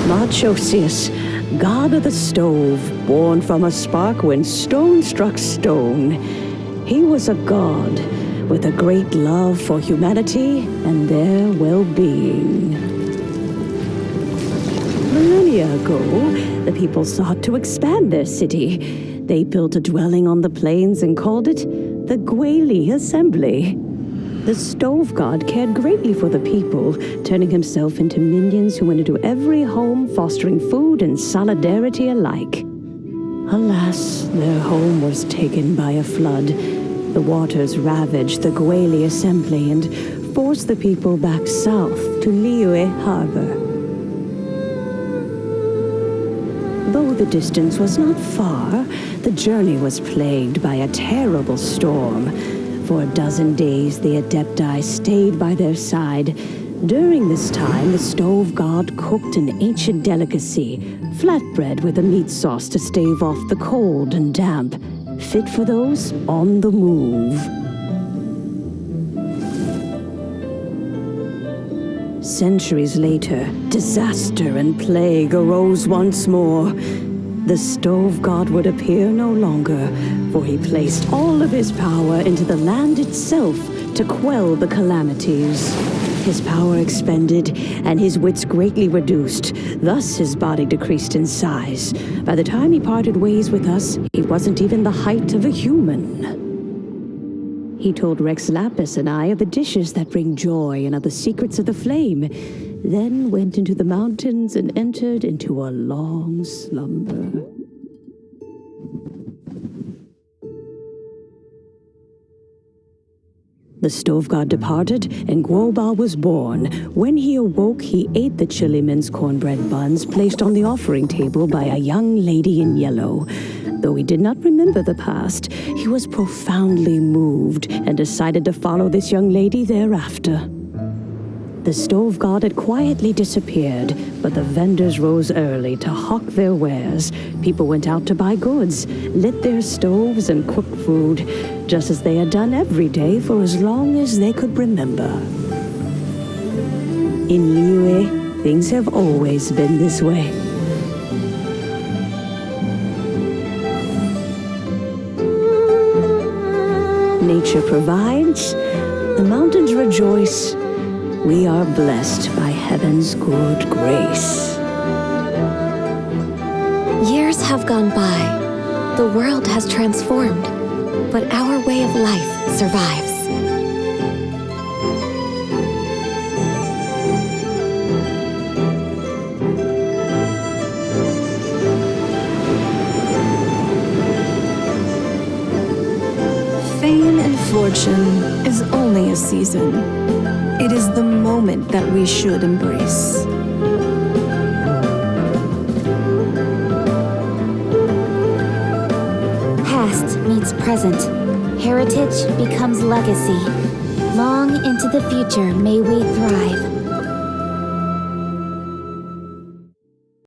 Marchosius, god of the stove, born from a spark when stone struck stone. He was a god with a great love for humanity and their well-being. Millennia ago, the people sought to expand their city. They built a dwelling on the plains and called it the Guoba Assembly. The stove god cared greatly for the people, turning himself into minions who went into every home, fostering food and solidarity alike. Alas, their home was taken by a flood. The waters ravaged the Guoba Assembly and forced the people back south to Liyue Harbor. Though the distance was not far, the journey was plagued by a terrible storm. For a dozen days, the Adepti stayed by their side. During this time, the stove god cooked an ancient delicacy, flatbread with a meat sauce to stave off the cold and damp, fit for those on the move. Centuries later, disaster and plague arose once more. The stove god would appear no longer, for he placed all of his power into the land itself to quell the calamities. His power expended, and his wits greatly reduced. Thus his body decreased in size. By the time he parted ways with us, he wasn't even the height of a human. He told Rex Lapis and I of the dishes that bring joy and of the secrets of the flame, then went into the mountains and entered into a long slumber. The stove god departed, and Guoba was born. When he awoke, he ate the chilimen's cornbread buns placed on the offering table by a young lady in yellow. Though he did not remember the past, he was profoundly moved and decided to follow this young lady thereafter. The stove god had quietly disappeared, but the vendors rose early to hawk their wares. People went out to buy goods, lit their stoves, and cooked food, just as they had done every day for as long as they could remember. In Liyue, things have always been this way. Nature provides, the mountains rejoice. We are blessed by heaven's good grace. Years have gone by. The world has transformed, but our way of life survives. Fame and fortune is only a season. It is the moment that we should embrace. Past meets present. Heritage becomes legacy. Long into the future may we thrive.